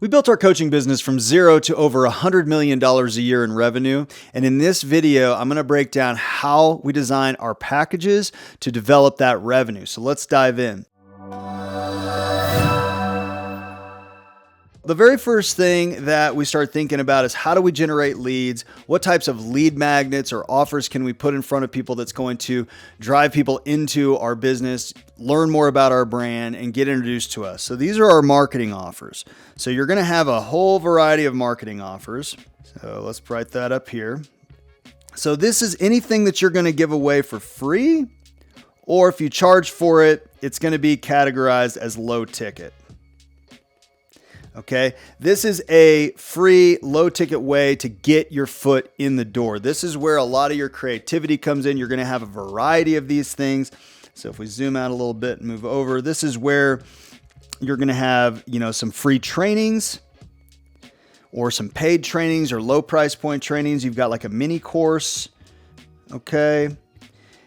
We built our coaching business from zero to over $100 million a year in revenue. And in this video, I'm going to break down how we design our packages to develop that revenue. So let's dive in. The very first thing that we start thinking about is how do we generate leads? What types of lead magnets or offers can we put in front of people that's going to drive people into our business, learn more about our brand, and get introduced to us? So these are our marketing offers. So you're going to have a whole variety of marketing offers. So let's write that up here. So this is anything that you're going to give away for free, or if you charge for it, it's going to be categorized as low ticket. Okay, this is a free, low ticket way to get your foot in the door. This is where a lot of your creativity comes in. You're going to have a variety of these things. So if we zoom out a little bit and move over, this is where you're going to have, some free trainings or some paid trainings or low price point trainings. You've got like a mini course. Okay.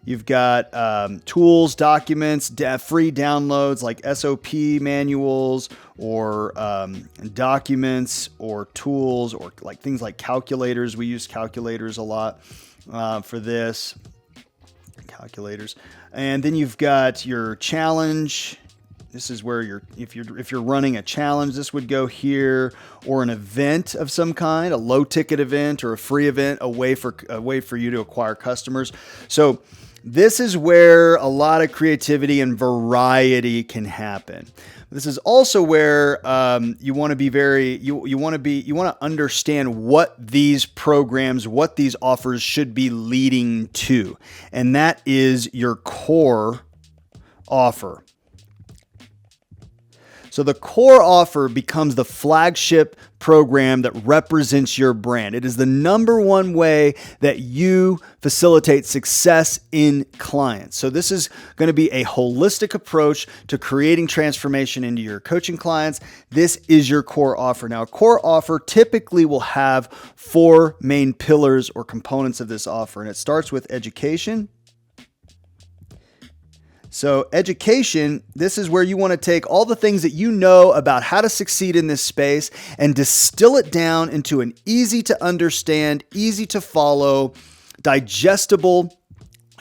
You've got tools, documents, free downloads like SOP manuals or documents or tools or like things like calculators. We use calculators a lot for this. Calculators. And then you've got your challenge. This is where if you're running a challenge, this would go here, or an event of some kind, a low ticket event or a free event, a way for you to acquire customers. So this is where a lot of creativity and variety can happen. This is also where you want to be you want to understand what these programs, what these offers should be leading to. And that is your core offer. So the core offer becomes the flagship program that represents your brand. It is the number one way that you facilitate success in clients. So this is going to be a holistic approach to creating transformation into your coaching clients. This is your core offer. Now, a core offer typically will have four main pillars or components of this offer, and it starts with education. So education, this is where you want to take all the things that you know about how to succeed in this space and distill it down into an easy to understand, easy to follow, digestible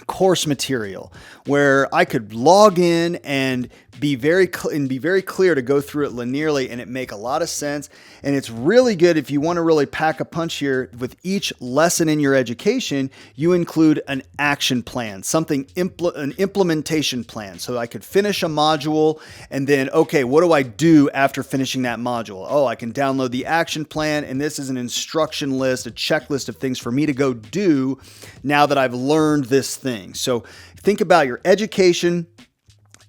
course material where I could log in and be very clear to go through it linearly and it make a lot of sense. And it's really good if you want to really pack a punch here. With each lesson in your education, you include an action plan, an implementation plan. So I could finish a module and then, okay, what do I do after finishing that module? Oh, I can download the action plan, and this is an instruction list, a checklist of things for me to go do now that I've learned this thing. So think about your education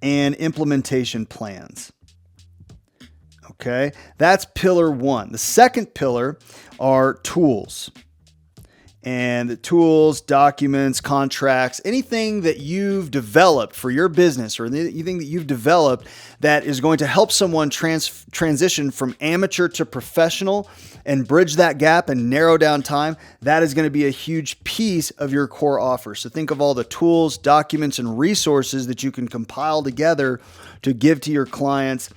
and implementation plans. Okay, that's pillar one. The second pillar are tools. And the tools, documents, contracts, anything that you've developed for your business or anything that you've developed that is going to help someone transition from amateur to professional and bridge that gap and narrow down time, that is going to be a huge piece of your core offer. So think of all the tools, documents, and resources that you can compile together to give to your clients.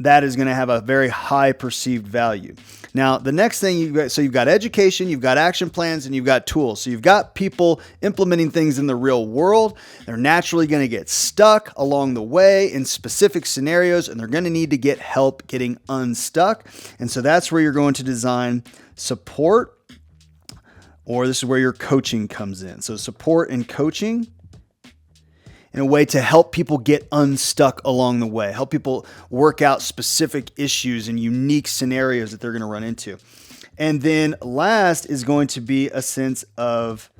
That is going to have a very high perceived value. Now, the next thing you've got education, you've got action plans, and you've got tools. So you've got people implementing things in the real world. They're naturally going to get stuck along the way in specific scenarios, and they're going to need to get help getting unstuck. And so that's where you're going to design support, or this is where your coaching comes in. So support and coaching in a way to help people get unstuck along the way, help people work out specific issues and unique scenarios that they're going to run into. And then last is going to be a sense of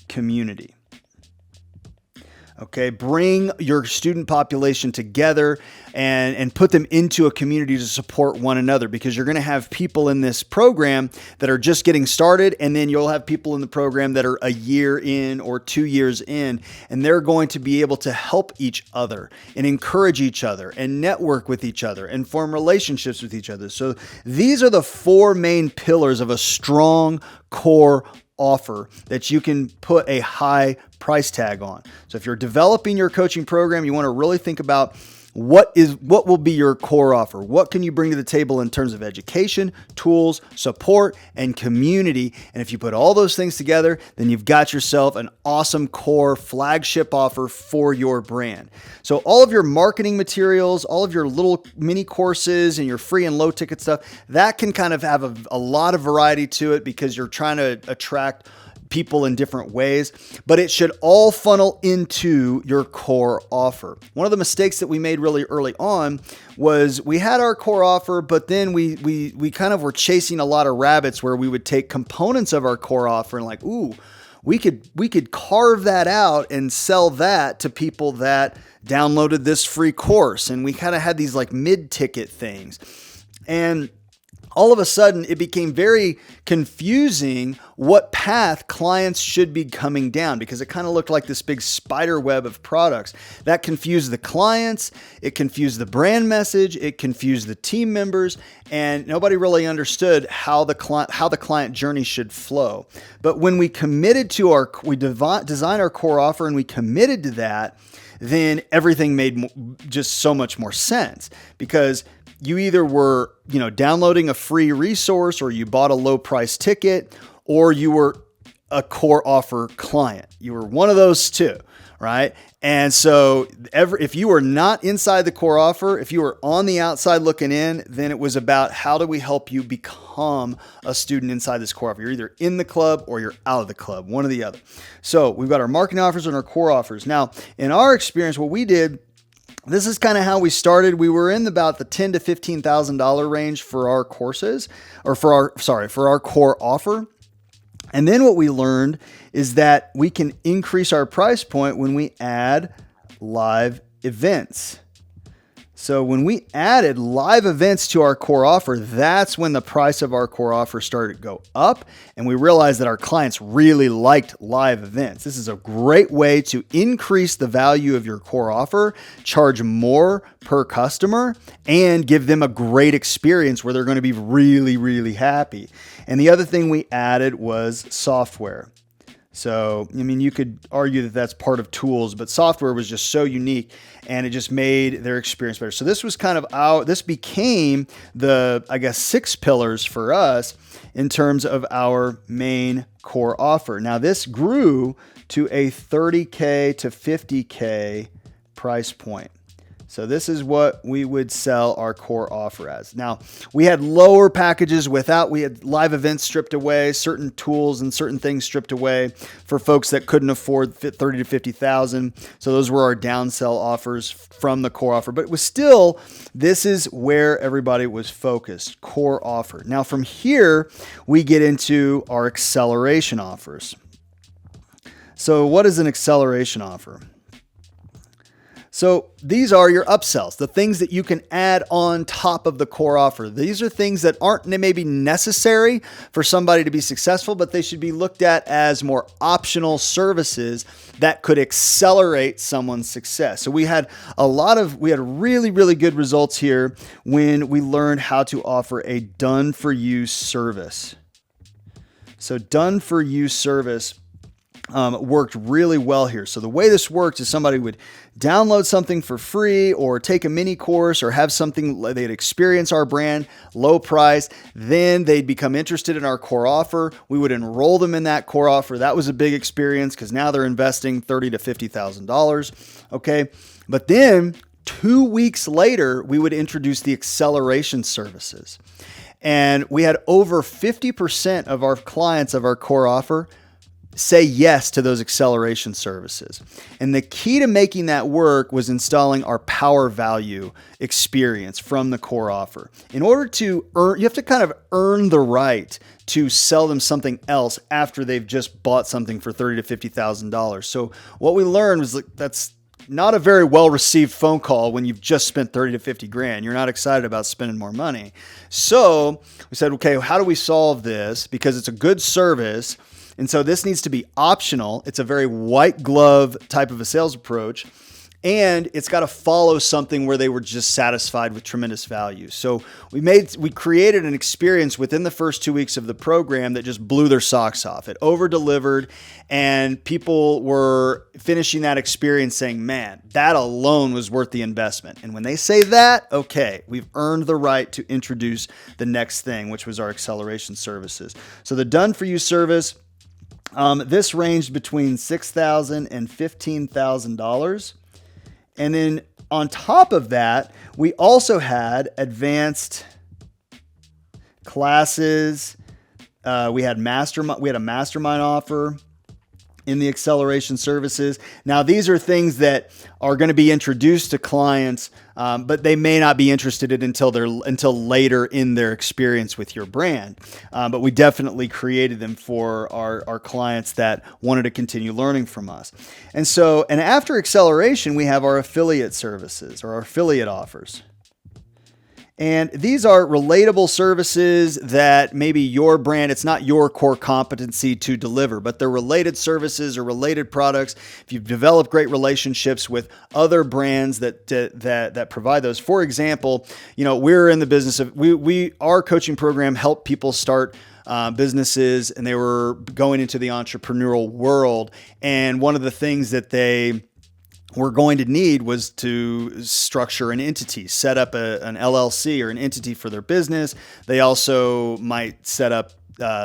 community. Okay, bring your student population together and put them into a community to support one another, because you're going to have people in this program that are just getting started, and then you'll have people in the program that are a year in or 2 years in, and they're going to be able to help each other and encourage each other and network with each other and form relationships with each other. So these are the four main pillars of a strong core offer that you can put a high price tag on. So if you're developing your coaching program, you want to really think about what will be your core offer? What can you bring to the table in terms of education, tools, support, and community? And if you put all those things together, then you've got yourself an awesome core flagship offer for your brand. So all of your marketing materials, all of your little mini courses and your free and low ticket stuff, that can kind of have a lot of variety to it because you're trying to attract people in different ways, but it should all funnel into your core offer. One of the mistakes that we made really early on was we had our core offer, but then we kind of were chasing a lot of rabbits where we would take components of our core offer and like, ooh, we could carve that out and sell that to people that downloaded this free course. And we kind of had these like mid-ticket things. And all of a sudden, it became very confusing what path clients should be coming down because it kind of looked like this big spider web of products. That confused the clients, it confused the brand message, it confused the team members, and nobody really understood how the client journey should flow. But when we committed to designed our core offer and we committed to that, then everything made just so much more sense because you either were, downloading a free resource or you bought a low price ticket or you were a core offer client. You were one of those two, right? And so if you were not inside the core offer, if you were on the outside looking in, then it was about how do we help you become a student inside this core offer? You're either in the club or you're out of the club, one or the other. So we've got our marketing offers and our core offers. Now, in our experience, what we did, this is kind of how we started. We were in about the $10,000 to $15,000 range for our courses, or for our core offer. And then what we learned is that we can increase our price point when we add live events. So when we added live events to our core offer, that's when the price of our core offer started to go up. And we realized that our clients really liked live events. This is a great way to increase the value of your core offer, charge more per customer, and give them a great experience where they're going to be really, really happy. And the other thing we added was software. So, you could argue that that's part of tools, but software was just so unique and it just made their experience better. So this was this became the, 6 pillars for us in terms of our main core offer. Now this grew to a $30K to $50K price point. So this is what we would sell our core offer as. Now, we had lower packages we had live events stripped away, certain tools and certain things stripped away for folks that couldn't afford $30,000 to $50,000. So those were our downsell offers from the core offer. But it was still, this is where everybody was focused, core offer. Now from here, we get into our acceleration offers. So what is an acceleration offer? So these are your upsells, the things that you can add on top of the core offer. These are things that aren't maybe necessary for somebody to be successful, but they should be looked at as more optional services that could accelerate someone's success. So we had really, really good results here when we learned how to offer a done-for-you service. So done-for-you service worked really well here. So the way this worked is somebody would download something for free or take a mini course or have something, they'd experience our brand, low price. Then they'd become interested in our core offer. We would enroll them in that core offer. That was a big experience because now they're investing $30,000 to $50,000. Okay. But then 2 weeks later, we would introduce the acceleration services. And we had over 50% of our clients of our core offer say yes to those acceleration services. And the key to making that work was installing our power value experience from the core offer. In order to earn, you have to kind of earn the right to sell them something else after they've just bought something for $30,000 to $50,000. So what we learned was that's not a very well-received phone call when you've just spent 30 to 50 grand. You're not excited about spending more money. So we said, okay, how do we solve this? Because it's a good service. And so this needs to be optional. It's a very white glove type of a sales approach. and it's got to follow something where they were just satisfied with tremendous value. So we created an experience within the first 2 weeks of the program that just blew their socks off. It over-delivered, and people were finishing that experience saying, man, that alone was worth the investment. And when they say that, okay, we've earned the right to introduce the next thing, which was our acceleration services. So the Done For You service, this ranged between $6,000 and $15,000. And then on top of that, we also had advanced classes. We had a mastermind offer in the acceleration services. Now, these are things that are going to be introduced to clients, but they may not be interested in until later in their experience with your brand. But we definitely created them for our clients that wanted to continue learning from us. And after acceleration, we have our affiliate services or our affiliate offers. And these are relatable services that maybe your brand, it's not your core competency to deliver, but they're related services or related products. If you've developed great relationships with other brands that provide those. For example, we're in the business of, our coaching program helped people start businesses, and they were going into the entrepreneurial world. And one of the things that they were going to need was to structure an entity, set up an LLC or an entity for their business. They also might set up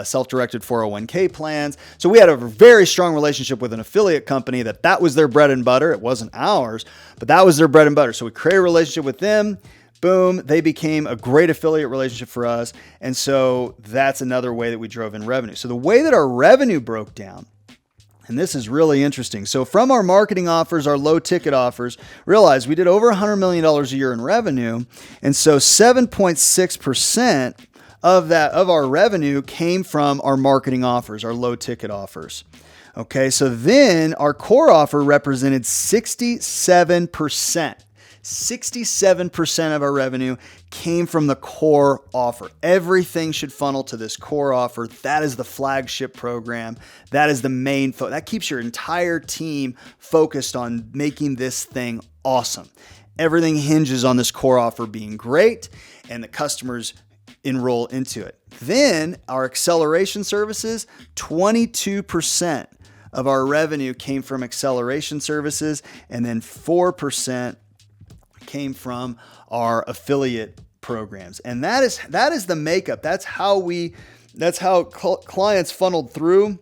self-directed 401k plans. So we had a very strong relationship with an affiliate company that was their bread and butter. It wasn't ours, but that was their bread and butter. So we created a relationship with them. Boom, they became a great affiliate relationship for us. And so that's another way that we drove in revenue. So the way that our revenue broke down, and this is really interesting. So from our marketing offers, our low ticket offers, realize we did over $100 million a year in revenue. And so 7.6% of our revenue came from our marketing offers, our low ticket offers. Okay. So then our core offer represented 67%. 67% of our revenue came from the core offer. Everything should funnel to this core offer. That is the flagship program. That is the main that keeps your entire team focused on making this thing awesome. Everything hinges on this core offer being great and the customers enroll into it. Then our acceleration services, 22% of our revenue came from acceleration services, and then 4% came from our affiliate programs. And that is the makeup. That's how clients funneled through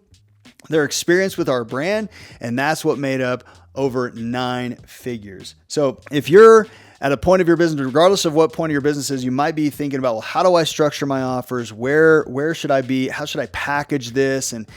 their experience with our brand. And that's what made up over 9 figures. So if you're at a point of your business, regardless of what point of your business is, you might be thinking about, well, how do I structure my offers? Where should I be? How should I package this and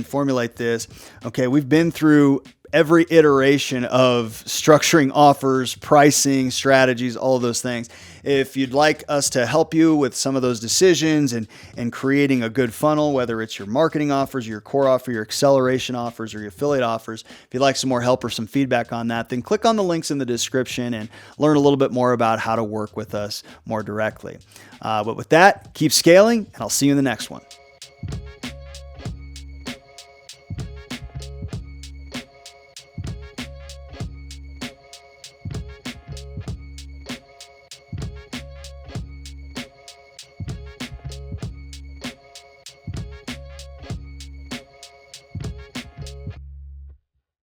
formulate this? Okay. We've been through every iteration of structuring offers, pricing, strategies, all of those things. If you'd like us to help you with some of those decisions and creating a good funnel, whether it's your marketing offers, your core offer, your acceleration offers, or your affiliate offers, if you'd like some more help or some feedback on that, then click on the links in the description and learn a little bit more about how to work with us more directly. But with that, keep scaling, and I'll see you in the next one.